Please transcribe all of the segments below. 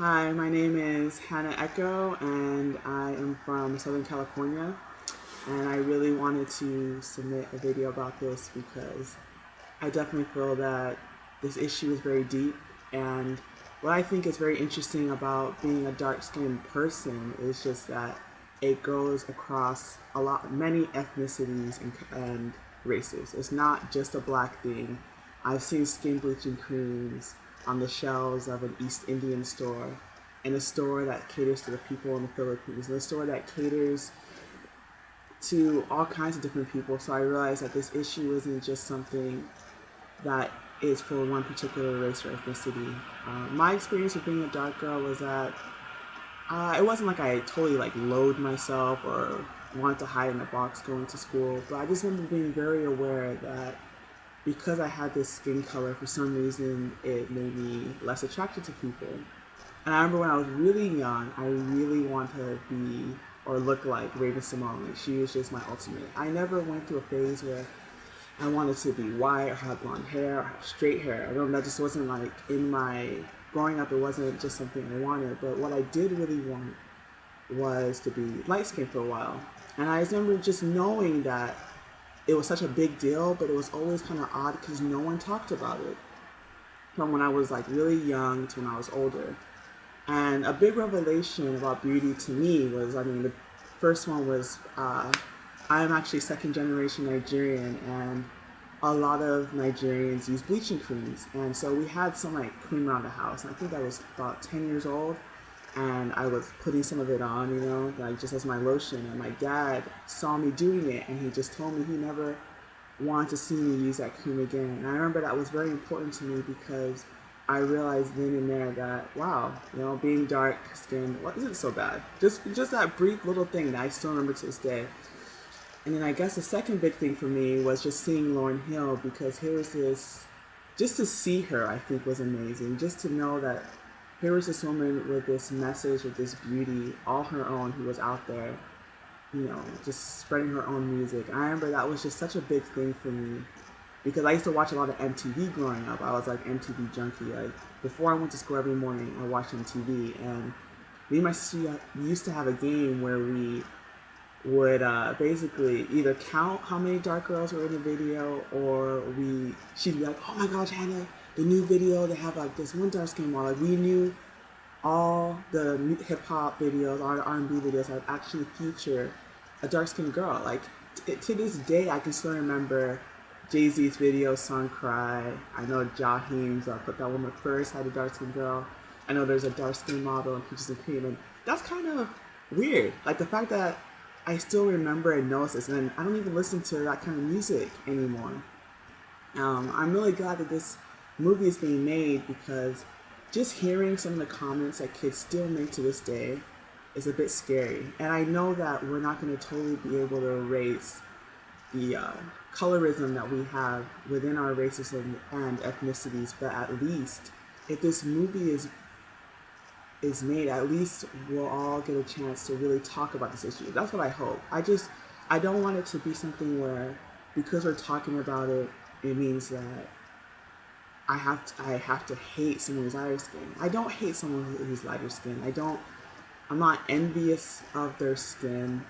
Hi, my name is Hannah Echo, and I am from Southern California. And I really wanted to submit a video about this because I definitely feel that this issue is very deep. And what I think is very interesting about being a dark-skinned person is just that it goes across many ethnicities and races. It's not just a black thing. I've seen skin bleaching creams on the shelves of an East Indian store, and a store that caters to the people in the Philippines, and a store that caters to all kinds of different people. So I realized that this issue isn't just something that is for one particular race or ethnicity. My experience with being a dark girl was that it wasn't like I totally loathed myself or wanted to hide in a box going to school, but I just remember being very aware that because I had this skin color, for some reason, it made me less attracted to people. And I remember when I was really young, I really wanted to be or look like Raven Simone. Like, she was just my ultimate. I never went through a phase where I wanted to be white or have blonde hair or have straight hair. I remember that just wasn't in my growing up. It wasn't just something I wanted. But what I did really want was to be light skinned for a while. And I remember just knowing that it was such a big deal, but it was always kind of odd because no one talked about it from when I was really young to when I was older. And a big revelation about beauty to me was, the first one was I'm actually second generation Nigerian, and a lot of Nigerians use bleaching creams. And so we had some cream around the house. And I think I was about 10 years old, and I was putting some of it on, just as my lotion. And my dad saw me doing it, and he just told me he never wanted to see me use that cream again. And I remember that was very important to me because I realized then and there that, wow, being dark skinned isn't so bad. Just that brief little thing that I still remember to this day. And then I guess the second big thing for me was just seeing Lauryn Hill, because just to see her, I think, was amazing. Just to know that here was this woman with this message, with this beauty, all her own, who was out there, just spreading her own music. And I remember that was just such a big thing for me, because I used to watch a lot of MTV growing up. I was MTV junkie. Before I went to school every morning, I watched MTV, and me and my sister used to have a game where we would basically either count how many dark girls were in the video, or she'd be like, "Oh my gosh, Hannah, the new video, they have this one dark skin model." We knew all the hip hop videos, all the R&B videos that actually feature a dark skinned girl. To this day, I can still remember Jay-Z's video, Song Cry. I know Jaheim's Put That Woman First had a dark skinned girl. I know there's a dark skinned model in Peaches and Cream, and that's kind of weird. The fact that I still remember and notice this, and I don't even listen to that kind of music anymore. I'm really glad that this movie is being made, because just hearing some of the comments that kids still make to this day is a bit scary. And I know that we're not going to totally be able to erase the colorism that we have within our races and ethnicities, but at least if this movie is made, at least we'll all get a chance to really talk about this issue. That's what I hope. I don't want it to be something where, because we're talking about it, it means that I have to hate someone who's lighter skin. I don't hate someone who's lighter skin. I'm not envious of their skin.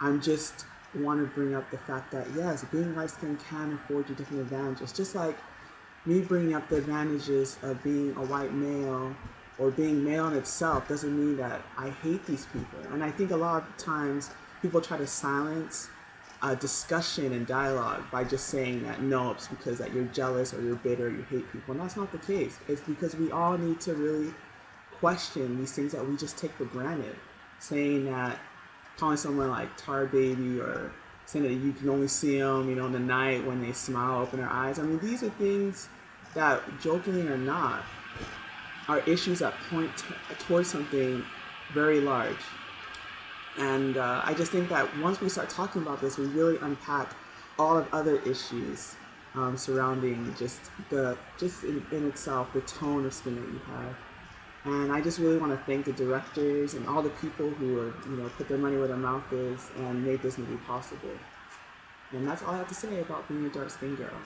I'm just want to bring up the fact that, yes, being light skinned can afford you different advantages. Just like me bringing up the advantages of being a white male or being male in itself doesn't mean that I hate these people. And I think a lot of times people try to silence discussion and dialogue by just saying that, no, it's because that you're jealous or you're bitter, or you hate people. And that's not the case. It's because we all need to really question these things that we just take for granted. Saying that, calling someone tar baby, or saying that you can only see them, in the night when they smile, open their eyes. These are things that, jokingly or not, are issues that point towards something very large. And I just think that once we start talking about this, we really unpack all of other issues surrounding just in itself, the tone of skin that you have. And I just really want to thank the directors and all the people who are, put their money where their mouth is and made this movie possible. And that's all I have to say about being a dark-skinned girl.